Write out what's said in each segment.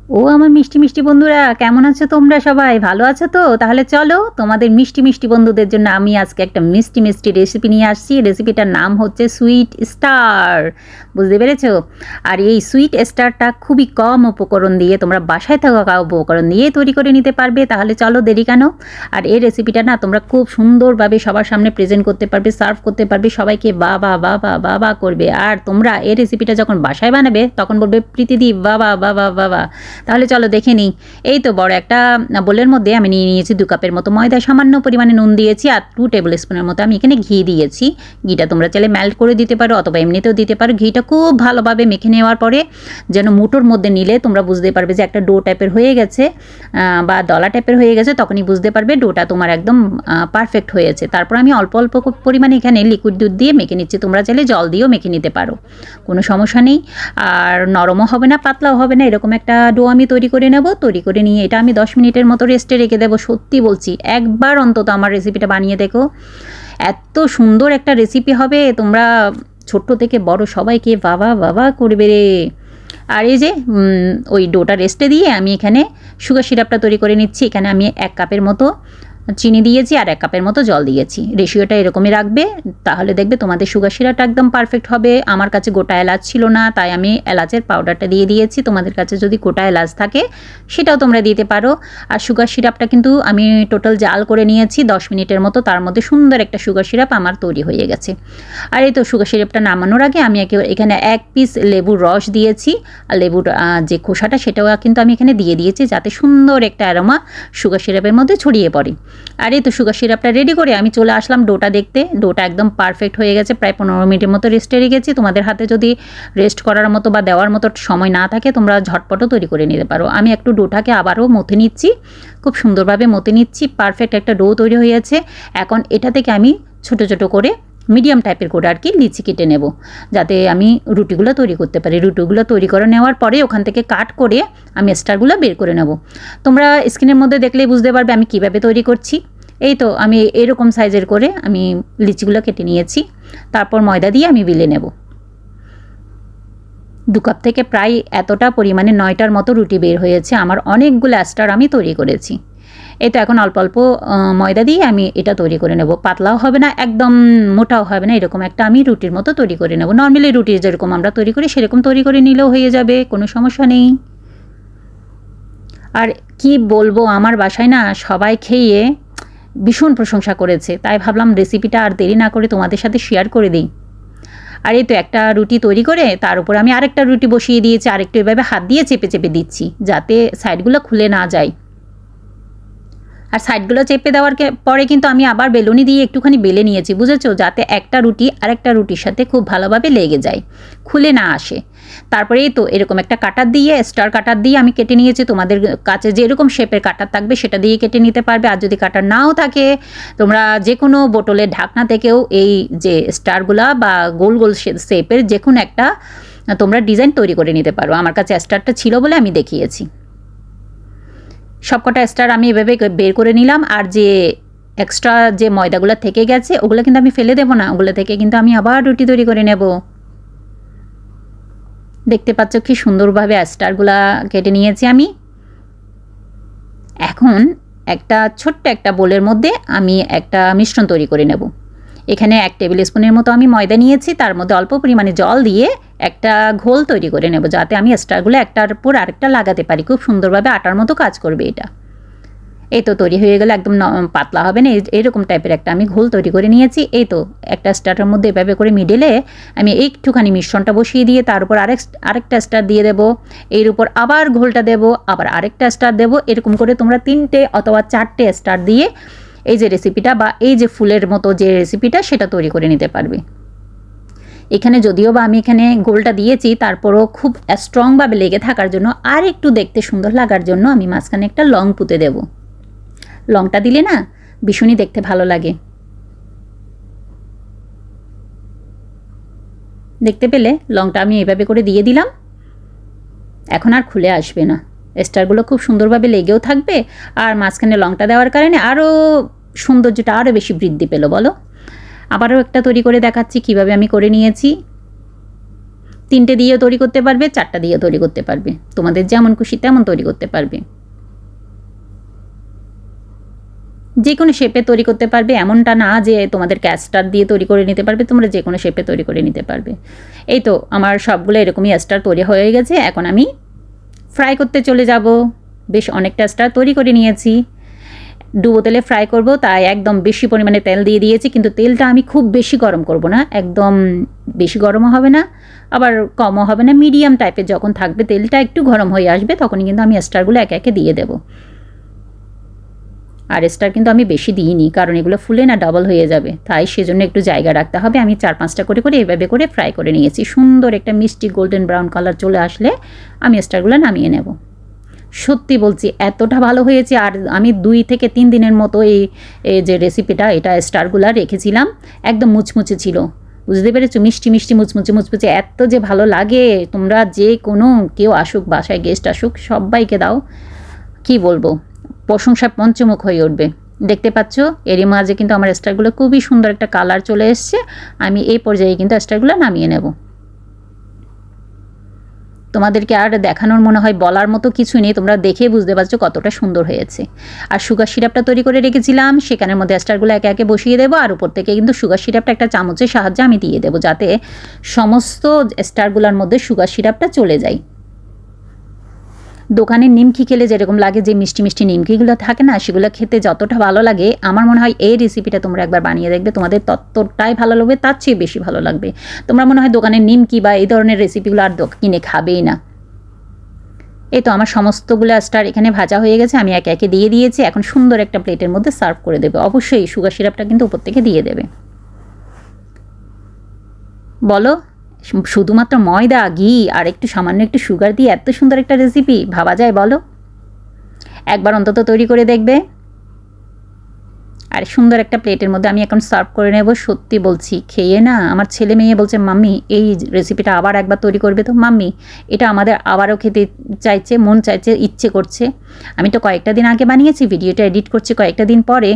ও আমার মিষ্টি মিষ্টি বন্ধুরা, কেমন আছো তোমরা? সবাই ভালো আছো তো? তাহলে চলো, তোমাদের মিষ্টি মিষ্টি বন্ধুদের জন্য আমি আজকে একটা মিষ্টি মিষ্টি রেসিপি নিয়ে আসছি। রেসিপিটার নাম হচ্ছে সুইট স্টার। বুঝতে পেরেছো? আর এই সুইট স্টারটা খুবই কম উপকরণ দিয়ে, তোমরা বাসায় থাকা উপকরণ দিয়ে তৈরি করে নিতে পারবে। তাহলে চলো, দেরি কেন? আর এই রেসিপিটা না তোমরা খুব সুন্দরভাবে সবার সামনে প্রেজেন্ট করতে পারবে, সার্ভ করতে পারবে, সবাইকে বাবা বাবা বাবা করবে। আর তোমরা এই রেসিপিটা যখন বাসায় বানাবে তখন বলবে, প্রীতিদি বাবা বাবা বাবা। তাহলে চলো দেখে নিই। এই তো বড় একটা বোলের মধ্যে আমি নিয়ে নিয়েছি 2 কাপের মতো ময়দা, সামান্য পরিমাণে নুন দিয়েছি, আর 2 টেবিল স্পুনের মতো আমি এখানে ঘি দিয়েছি। ঘিটা তোমরা চাইলে মেল্ট করে দিতে পারো অথবা এমনিতেও দিতে পারো। ঘিটা খুব ভালোভাবে মেখে নেওয়ার পরে যেন মুঠোর মধ্যে নিলে তোমরা বুঝতে পারবে যে একটা ডো টাইপের হয়ে গেছে বা দলা টাইপের হয়ে গেছে, তখনই বুঝতে পারবে ডোটা তোমার একদম পারফেক্ট হয়েছে। তারপর আমি অল্প অল্প পরিমাণে এখানে লিকুইড দুধ দিয়ে মেখে নিচ্ছি। তোমরা চাইলে জল দিয়েও মেখে নিতে পারো, কোনো সমস্যা নেই। আর নরমও হবে না, পাতলাও হবে না, এরকম একটা ডো আমি তৈরি করে নেব। তৈরি করে নিয়ে এটা আমি 10 মিনিটের মতো রেস্টে রেখে দেবো। সত্যি বলছি, একবার অন্তত আমার রেসিপিটা বানিয়ে দেখো, এত সুন্দর একটা রেসিপি হবে, তোমরা ছোট্ট থেকে বড় সবাইকে বাবা বাবা করবে রে। আর এই যে ওই ডোটা রেস্টে দিয়ে আমি এখানে সুগার সিরাপটা তৈরি করে নিচ্ছি। এখানে আমি 1 কাপের মতো চিনি দিয়েছি আর 1 কাপের মতো জল দিয়েছি। রেশিওটা এরকমই রাখবে, তাহলে দেখবে তোমাদের সুগার সিরাপটা একদম পারফেক্ট হবে। আমার কাছে গোটা এলাচ ছিল না, তাই আমি এলাচের পাউডারটা দিয়ে দিয়েছি। তোমাদের কাছে যদি গোটা এলাচ থাকে সেটাও তোমরা দিতে পারো। আর সুগার সিরাপটা কিন্তু আমি টোটাল জাল করে নিয়েছি 10 মিনিটের মতো, তার মধ্যে সুন্দর একটা সুগার সিরাপ আমার তৈরি হয়ে গেছে। আর এই তো সুগার সিরাপটা নামানোর আগে আমি এখানে 1 পিস লেবুর রস দিয়েছি, আর লেবুর যে খোসাটা সেটাও কিন্তু আমি এখানে দিয়ে দিয়েছি, যাতে সুন্দর একটা অ্যারোমা সুগার সিরাপের মধ্যে ছড়িয়ে পড়ে। আর এই তো সুগার সিরাপটা রেডি করে আমি চলে আসলাম ডোটা দেখতে। ডোটা একদম পারফেক্ট হয়ে গেছে, প্রায় 15 মিনিটের মতো রেস্টে রেখেছি। তোমাদের হাতে যদি রেস্ট করার মতো বা দেওয়ার মতো সময় না থাকে, তোমরা ঝটপটও তৈরি করে নিতে পারো। আমি একটু ডোটাকে আবারও মথে নিচ্ছি, খুব সুন্দরভাবে মথে নিচ্ছি। পারফেক্ট একটা ডো তৈরি হয়েছে। এখন এটা থেকে আমি ছোট ছোট করে মিডিয়াম টাইপের করে আর কি লিচি কেটে নেব, যাতে আমি রুটিগুলো তৈরি করতে পারি। রুটিগুলো তৈরি করে নেওয়ার পরে ওখান থেকে কাট করে আমি স্টারগুলো বের করে নেব। তোমরা স্ক্রিনের মধ্যে দেখলেই বুঝতে পারবে আমি কিভাবে তৈরি করছি। এই তো আমি এরকম সাইজের করে আমি লিচিগুলো কেটে নিয়েছি। তারপর ময়দা দিয়ে আমি বেলে নেব। 2 কাপ থেকে প্রায় এতটা পরিমাণে 9টার মতো রুটি বের হয়েছে। আমার অনেকগুলো স্টার আমি তৈরি করেছি। এই তো এখন অল্প অল্প ময়দা দিয়ে আমি এটা তৈরি করে নেব। পাতলাও হবে না, একদম মোটাও হবে না, এরকম একটা আমি রুটির মতো তৈরি করে নেব। নর্মালি রুটি যেরকম আমরা তৈরি করি সেরকম তৈরি করে নিলেও হয়ে যাবে, কোনো সমস্যা নেই। আর কি বলবো, আমার বাসায় না সবাই খেয়ে ভীষণ প্রশংসা করেছে, তাই ভাবলাম রেসিপিটা আর দেরি না করে তোমাদের সাথে শেয়ার করে দিই। আর এই তো একটা রুটি তৈরি করে তার উপর আমি আরেকটা রুটি বসিয়ে দিয়েছি, আরেকটু এভাবে হাত দিয়ে চেপে চেপে দিচ্ছি, যাতে সাইডগুলো খুলে না যায়। আর সাইডগুলো চেপে দেওয়ার পরে কিন্তু আমি আবার বেলুনি দিয়ে একটুখানি বেলে নিয়েছি, বুঝেছো? যাতে একটা রুটি আরেকটা রুটির সাথে খুব ভালোভাবে লেগে যায়, খুলে না আসে। তারপরে এই তো এরকম একটা কাটার দিয়ে, স্টার কাটার দিয়ে আমি কেটে নিয়েছি। তোমাদের কাছে যেরকম শেপের কাটার থাকবে সেটা দিয়ে কেটে নিতে পারবে। আর যদি কাটার নাও থাকে, তোমরা যে কোনো বোতলের ঢাকনা থেকেও এই যে স্টারগুলা বা গোল গোল শেপের যে কোনো একটা তোমরা ডিজাইন তৈরি করে নিতে পারো। আমার কাছে স্টারটা ছিল বলে আমি দেখিয়েছি। সবকটা স্টার আমি এভাবে বের করে নিলাম। আর যে এক্সট্রা যে ময়দাগুলো থেকে গেছে ওগুলো কিন্তু আমি ফেলে দেবো না, ওগুলো থেকে কিন্তু আমি আবার রুটি তৈরি করে নেব। দেখতে পাচ্ছ কি সুন্দরভাবে স্টারগুলা কেটে নিয়েছি আমি। এখন একটা ছোট্ট একটা বোলের মধ্যে আমি একটা মিশ্রণ তৈরি করে নেব। এখানে 1 টেবিল স্পুনের মতো আমি ময়দা নিয়েছি, তার মধ্যে অল্প পরিমাণে জল দিয়ে একটা ঘোল তৈরি করে নেব, যাতে আমি স্টারগুলো একটার উপর আরেকটা লাগাতে পারি। খুব সুন্দরভাবে আটার মতো কাজ করবে এটা। এই তো তৈরি হয়ে গেলে, একদম পাতলা হবে না, এরকম টাইপের একটা আমি ঘোল তৈরি করে নিয়েছি। এই তো একটা স্টারের মধ্যে এভাবে করে মিডলে আমি একটুখানি মিশ্রণটা বসিয়ে দিয়ে তার উপর আরেকটা স্টার দিয়ে দেবো। এর উপর আবার ঘোলটা দেবো, আবার আরেকটা স্টার দেবো। এরকম করে তোমরা 3টে অথবা 4টে স্টার দিয়ে এই যে রেসিপিটা বা এই যে ফুলের মতো যে রেসিপিটা সেটা তৈরি করে নিতে পারবে। এখানে যদিও বা আমি এখানে গোলটা দিয়েছি, তারপরও খুব স্ট্রংভাবে লেগে থাকার জন্য আর একটু দেখতে সুন্দর লাগার জন্য আমি মাঝখানে একটা লং পুঁতে দেবো। লংটা দিলে না ভীষণই দেখতে ভালো লাগে। দেখতে পেলে লংটা আমি এভাবে করে দিয়ে দিলাম। এখন আর খুলে আসবে না, স্টারগুলো খুব সুন্দরভাবে লেগেও থাকবে। আর মাঝখানে লংটা দেওয়ার কারণে আরও সৌন্দর্যটা আরও বেশি বৃদ্ধি পেল। বলো, আবারও একটা তৈরি করে দেখাচ্ছি কিভাবে আমি করে নিয়েছি। 3টে দিয়েও তৈরি করতে পারবে, 4টা দিয়েও তৈরি করতে পারবে, তোমাদের যেমন খুশি তেমন তৈরি করতে পারবে। যে কোনো শেপে তৈরি করতে পারবে, এমনটা না যে তোমাদের ক্যাস্টার দিয়ে তৈরি করে নিতে পারবে, তোমরা যে কোনো শেপে তৈরি করে নিতে পারবে। এই তো আমার সবগুলো এরকমই স্টার তৈরি হয়ে গেছে। এখন আমি ফ্রাই করতে চলে যাব। বেশ অনেকটা স্টার তৈরি করে নিয়েছি, ডুবো তেলে ফ্রাই করব, তাই একদম বেশি পরিমাণে তেল দিয়ে দিয়েছি। কিন্তু তেলটা আমি খুব বেশি গরম করব না, একদম বেশি গরমও হবে না আবার কমও হবে না, মিডিয়াম টাইপের যখন থাকবে, তেলটা একটু গরম হয়ে আসবে তখনই কিন্তু আমি স্টারগুলো একে একে দিয়ে দেবো। আর স্টার কিন্তু আমি বেশি দিইনি, কারণ এগুলো ফুলে না ডাবল হয়ে যাবে, তাই সেজন্য একটু জায়গা রাখতে হবে। আমি 4-5টা করে এভাবে করে ফ্রাই করে নিয়েছি। সুন্দর একটা মিষ্টি গোল্ডেন ব্রাউন কালার চলে আসলে আমি স্টারগুলো নামিয়ে নেব। সত্যি বলছি এতটা ভালো হয়েছে। আর আমি 2 থেকে 3 দিনের মতো এই যে রেসিপিটা, এটা স্টারগুলো রেখেছিলাম, একদম মুচমুচে ছিল, বুঝতে পেরেছো? মিষ্টি মিষ্টি মুচমুচে এত যে ভালো লাগে। তোমরা যে কোনো কেউ আসুক, বাসায় গেস্ট আসুক, সবাইকে দাও, কি বলবো, প্রশংসায় পঞ্চমুখ হয়ে উঠবে। দেখতে পাচ্ছ এরই মাঝে কিন্তু আমার স্টারগুলো খুবই সুন্দর একটা কালার চলে এসছে। আমি এই পর্যায়ে কিন্তু স্টারগুলো নামিয়ে নেব। তোমাদেরকে আর দেখানোর মনে হয় বলার মতো কিছু নেই, তোমরা দেখে বুঝতে পারছো কতটা সুন্দর হয়েছে। আর সুগার সিরাপটা তৈরি করে রেখেছিলাম, সেখানের মধ্যে স্টারগুলো একে একে বসিয়ে দেবো, আর উপর থেকে কিন্তু সুগার সিরাপটা একটা চামচের সাহায্যে আমি দিয়ে দেবো, যাতে সমস্ত স্টারগুলোর মধ্যে সুগার সিরাপটা চলে যায়। দোকানের নিমকি খেলে যেরকম লাগে, যে মিষ্টি মিষ্টি নিমকিগুলো থাকে না, সেগুলো খেতে যতটা ভালো লাগে, আমার মনে হয় এই রেসিপিটা তোমরা একবার বানিয়ে দেখবে, তোমাদের ততটাই ভালো লাগবে, তার চেয়ে বেশি ভালো লাগবে। তোমরা মনে হয় দোকানের নিমকি বা এই ধরনের রেসিপিগুলো আর কিনে খাবেই না। এই তো আমার সমস্তগুলো স্টার এখানে ভাজা হয়ে গেছে, আমি একে একে দিয়ে দিয়েছি। এখন সুন্দর একটা প্লেটের মধ্যে সার্ভ করে দেবে। অবশ্যই সুগার সিরাপটা কিন্তু উপর থেকে দিয়ে দেবে। বলো, শুধুমাত্র ময়দা, ঘি আর একটু সামান্য একটু সুগার দিয়ে এত সুন্দর একটা রেসিপি ভাবা যায়? বলো, একবার অন্তত তৈরি করে দেখবে। আর সুন্দর একটা প্লেটের মধ্যে আমি এখন সার্ভ করে নেব। সত্যি বলছি, খেয়ে না আমার ছেলে মেয়ে বলছে, মাম্মি এই রেসিপিটা আবার একবার তৈরি করবে তো? মাম্মি এটা আমাদের আবারও খেতে চাইছে, মন চাইছে, ইচ্ছে করছে। আমি তো কয়েকটা দিন আগে বানিয়েছি, ভিডিওটা এডিট করছি কয়েকটা দিন পরে।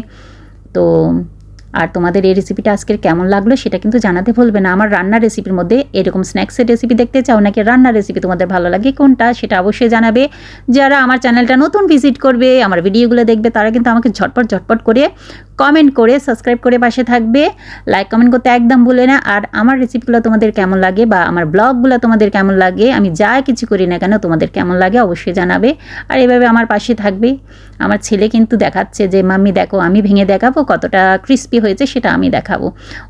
তো আর তোমাদের এই রেসিপিটা আজকের কেমন লাগলো সেটা কিন্তু জানাতে ভুলবে না। আমার রান্নার রেসিপির মধ্যে এরকম স্ন্যাক্সের রেসিপি দেখতে চাও, নাকি রান্নার রেসিপি তোমাদের ভালো লাগে কোনটা, সেটা অবশ্যই জানাবে। যারা আমার চ্যানেলটা নতুন ভিজিট করবে, আমার ভিডিওগুলো দেখবে, তারা কিন্তু আমাকে ঝটপট করে কমেন্ট করে সাবস্ক্রাইব করে পাশে থাকবে। লাইক কমেন্ট করতে একদম ভুলে না। আর আমার রেসিপিগুলো তোমাদের কেমন লাগে বা আমার ব্লগগুলো তোমাদের কেমন লাগে, আমি যা কিছু করি না কেন তোমাদের কেমন লাগে অবশ্যই জানাবে। আর এভাবে আমার পাশে থাকবে। আমার ছেলে কিন্তু দেখাচ্ছে যে, মাম্মি দেখো আমি ভেঙে দেখাবো কতটা ক্রিস্পি হয়েছে, সেটা আমি দেখাবো।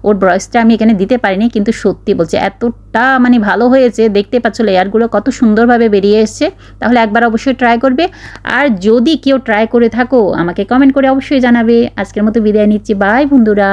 ওর ভয়েসটা আমি এখানে দিতে পারিনি, কিন্তু সত্যি বলছে এতটা মানে ভালো হয়েছে। দেখতে পাচ্ছ লেয়ারগুলো কত সুন্দরভাবে বেরিয়ে এসছে। তাহলে একবার অবশ্যই ট্রাই করবে। আর যদি কেউ ট্রাই করে থাকো আমাকে কমেন্ট করে অবশ্যই জানাবে। আজকের মতো বিদায় নিচ্ছি, বাই বন্ধুরা।